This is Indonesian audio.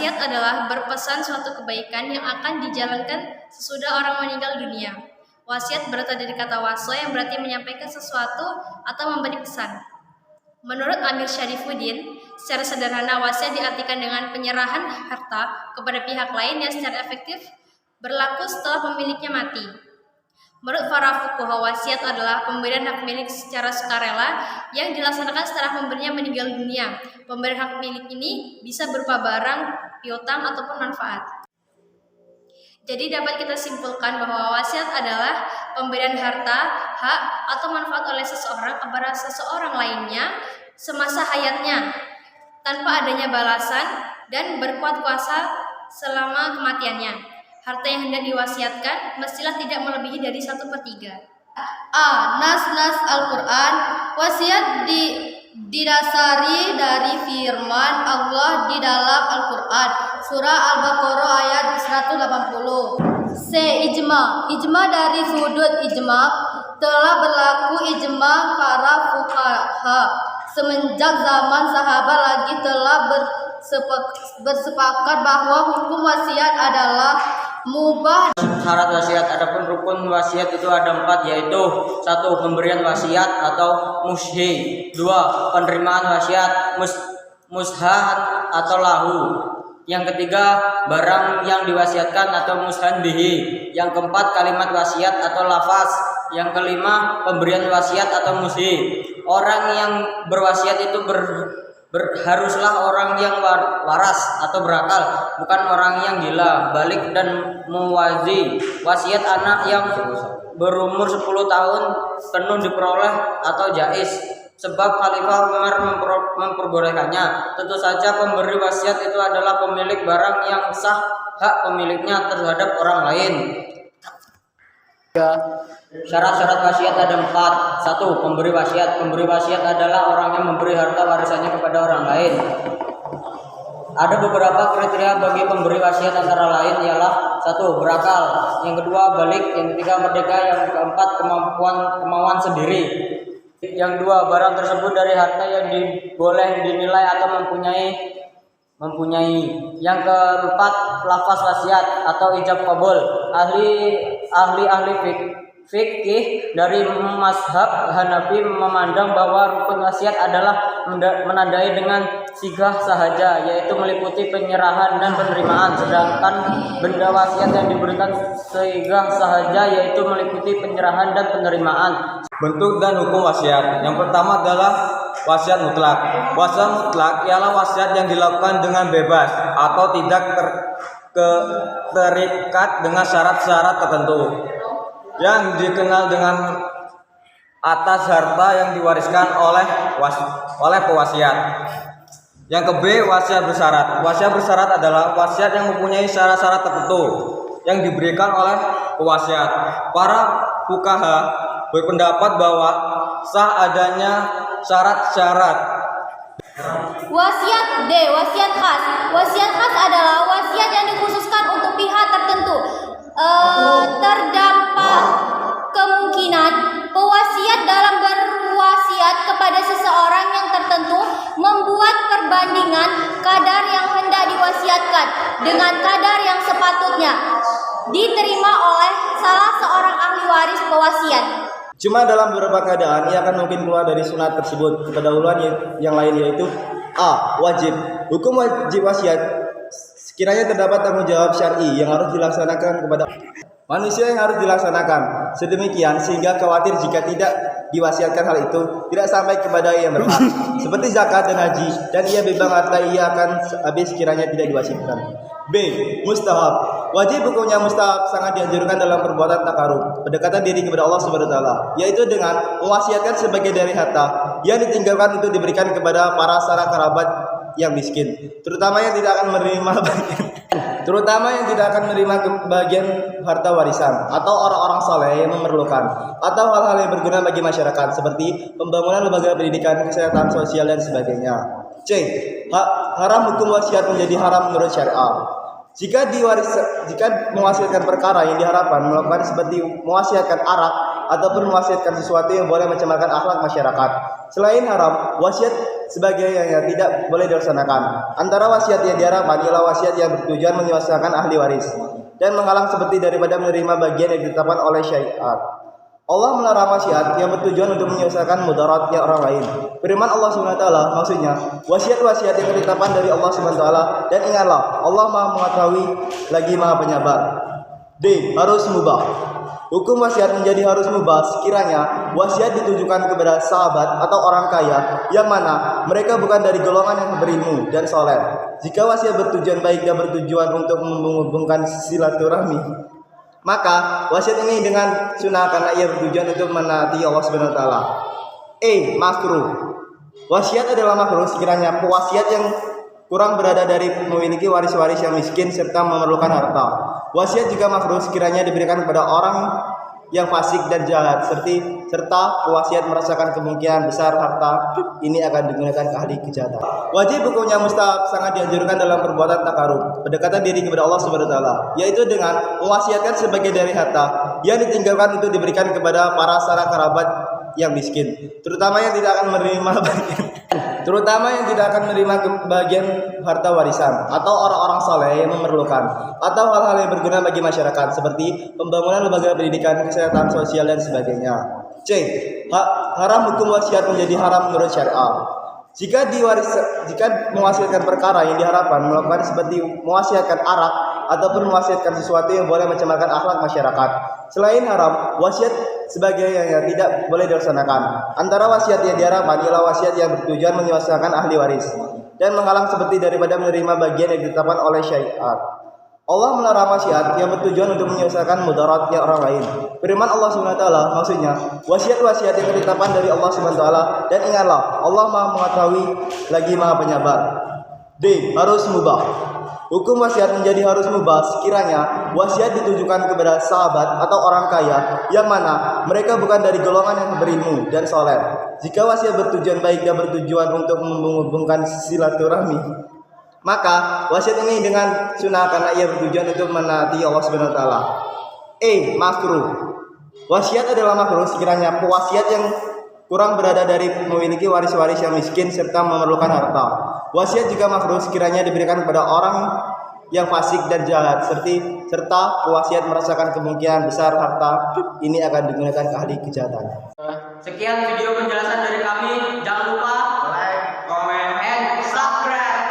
Wasiat adalah berpesan suatu kebaikan yang akan dijalankan sesudah orang meninggal dunia. Wasiat berasal dari kata waso yang berarti menyampaikan sesuatu atau memberi pesan. Menurut Amir Syarifuddin, secara sederhana wasiat diartikan dengan penyerahan harta kepada pihak lain yang secara efektif berlaku setelah pemiliknya mati. Menurut para fuqaha, wasiat adalah pemberian hak milik secara sukarela yang dilaksanakan setelah pemberinya meninggal dunia. Pemberian hak milik ini bisa berupa barang, piutang, ataupun manfaat. Jadi dapat kita simpulkan bahwa wasiat adalah pemberian harta, hak, atau manfaat oleh seseorang kepada seseorang lainnya semasa hayatnya tanpa adanya balasan dan berkuat kuasa selama kematiannya. Harta yang hendak diwasiatkan mestilah tidak melebihi dari 1/3. Nas Al-Quran. Wasiat didasari dari firman Allah di dalam Al-Quran, surah Al-Baqarah ayat 180. Ijma dari sudut ijma telah berlaku ijma para fuqaha semenjak zaman sahabat lagi telah bersepakat bahwa hukum wasiat adalah mubah. Syarat wasiat, adapun rukun wasiat itu ada 4, yaitu 1. Pemberian wasiat atau mushhi. 2. Penerimaan wasiat mushan atau lahu. Yang ketiga, barang yang diwasiatkan atau mushan bihi. Yang keempat, kalimat wasiat atau lafaz. Yang kelima, pemberian wasiat atau mushhi. Orang yang berwasiat itu haruslah orang yang waras atau berakal, bukan orang yang gila, balik dan muwazi. Wasiat anak yang berumur 10 tahun penuh diperoleh atau jais, sebab Khalifah Umar memperbolehkannya. Tentu saja pemberi wasiat itu adalah pemilik barang yang sah hak pemiliknya terhadap orang lain. Syarat-syarat wasiat ada 4. 1. Pemberi wasiat. Pemberi wasiat adalah orang yang memberi harta warisannya kepada orang lain. Ada beberapa kriteria bagi pemberi wasiat, antara lain ialah 1. Berakal. Yang kedua, balik. Yang ketiga, merdeka. Yang keempat, kemauan sendiri. Yang dua, barang tersebut dari harta yang boleh dinilai atau mempunyai. Yang keempat, lafaz wasiat atau ijab qabul. Ahli fikih dari mazhab Hanafi memandang bahwa rukun wasiat adalah menandai dengan sigah sahaja, yaitu meliputi penyerahan dan penerimaan. Sedangkan benda wasiat yang diberikan sigah sahaja yaitu meliputi penyerahan dan penerimaan. Bentuk dan hukum wasiat. Yang pertama adalah wasiat mutlak. Wasiat mutlak ialah wasiat yang dilakukan dengan bebas atau tidak terikat dengan syarat-syarat tertentu, yang dikenal dengan atas harta yang diwariskan oleh pewasiat. Yang ke B, wasiat bersyarat. Wasiat bersyarat adalah wasiat yang mempunyai syarat-syarat tertentu yang diberikan oleh pewasiat. Para fuqaha berpendapat bahwa sah adanya syarat-syarat. Wasiat D. Wasiat khas. Wasiat khas adalah wasiat yang dikhususkan untuk pihak tertentu. Terdapat kemungkinan pewasiat dalam berwasiat kepada seseorang yang tertentu membuat perbandingan kadar yang hendak diwasiatkan dengan kadar yang sepatutnya diterima oleh salah seorang ahli waris pewasiat. Cuma dalam beberapa keadaan ia akan mungkin keluar dari sunat tersebut. Pendahuluan yang lain yaitu A. Wajib. Hukum wajib wasiat sekiranya terdapat tanggung jawab syar'i yang harus dilaksanakan kepada manusia yang harus dilaksanakan sedemikian sehingga khawatir jika tidak diwasiatkan hal itu tidak sampai kepada yang berhak, seperti zakat dan haji, dan ia bimbang harta ia akan habis sekiranya tidak diwasiatkan. B. Mustahab. Wajib hukumnya mustahab sangat dianjurkan dalam perbuatan takarub, pendekatan diri kepada Allah Subhanahu wa taala, yaitu dengan mewasiatkan sebagai dari harta yang ditinggalkan itu diberikan kepada para sanak kerabat yang miskin, terutama yang tidak akan menerima bagian harta warisan, atau orang-orang saleh yang memerlukan, atau hal-hal yang berguna bagi masyarakat seperti pembangunan lembaga pendidikan, kesehatan sosial dan sebagainya. C. Haram. Hukum wasiat menjadi haram menurut syariah jika mewasiatkan perkara yang diharapkan melakukan seperti mewasiatkan arak, ataupun mewasiatkan sesuatu yang boleh mencemarkan akhlak masyarakat. Selain haram, wasiat sebagai yang tidak boleh dilaksanakan. Antara wasiat yang diharapkan ialah wasiat yang bertujuan menyuasanakan ahli waris dan menghalang seperti daripada menerima bagian yang ditetapkan oleh syariat. Allah melarang wasiat yang bertujuan untuk menyelesaikan mudaratnya orang lain. Firman Allah SWT maksudnya wasiat-wasiat yang ketetapan dari Allah SWT, dan ingatlah Allah Maha mengetahui lagi Maha penyabar. D. Harus mubah. Hukum wasiat menjadi harus mubah sekiranya wasiat ditujukan kepada sahabat atau orang kaya yang mana mereka bukan dari golongan yang berilmu dan soleh. Jika wasiat bertujuan baik dan bertujuan untuk menghubungkan silaturahmi, maka wasiat ini dengan sunnah karena ia bertujuan untuk menaati Allah Subhanahu wa taala. Makruh. Wasiat adalah makruh sekiranya pewasiat yang kurang berada dari memiliki waris-waris yang miskin serta memerlukan harta. Wasiat juga makruh sekiranya diberikan kepada orang yang fasik dan jahat serta pewasiat merasakan kemungkinan besar harta ini akan digunakan ke ahli kejahatan. Wajib hukumnya mustahab sangat dianjurkan dalam perbuatan takarub, pendekatan diri kepada Allah Subhanahu wa taala, yaitu dengan mewasiatkan sebagai dari harta yang ditinggalkan itu diberikan kepada para sanak kerabat yang miskin, terutama yang tidak akan menerima bagian harta warisan atau orang-orang saleh yang memerlukan atau hal-hal yang berguna bagi masyarakat seperti pembangunan lembaga pendidikan, kesehatan sosial dan sebagainya. Haram hukum wasiat menjadi haram menurut syariat. Jika mewasiatkan perkara yang diharapkan melakukan seperti mewasiatkan arak ataupun mewasiatkan sesuatu yang boleh mencemarkan akhlak masyarakat. Selain haram, wasiat sebagai yang tidak boleh dilaksanakan. Antara wasiat yang diharapkan ialah wasiat yang bertujuan menyuasanakan ahli waris dan menghalang seperti daripada menerima bagian yang ditetapkan oleh syariat. Allah melarang wasiat yang bertujuan untuk menyelesaikan mudaratnya orang lain. Firman Allah SWT maksudnya wasiat-wasiat yang ketetapan dari Allah SWT, dan ingatlah Allah Maha mengetahui lagi Maha penyabar. D. Harus mubah. Hukum wasiat menjadi harus mubah sekiranya wasiat ditujukan kepada sahabat atau orang kaya yang mana mereka bukan dari golongan yang berilmu dan soleh. Jika wasiat bertujuan baik dan bertujuan untuk menghubungkan silaturahmi, maka wasiat ini dengan sunnah karena ia bertujuan untuk menaati Allah Subhanahu wa taala. Makruh. Wasiat adalah makruh sekiranya pewasiat yang kurang berada dari memiliki waris-waris yang miskin serta memerlukan harta. Wasiat juga makruh sekiranya diberikan kepada orang yang fasik dan jahat serta pewasiat merasakan kemungkinan besar harta ini akan digunakan ke ahli kejahatan. Sekian video penjelasan dari kami. Jangan lupa like, comment, and subscribe.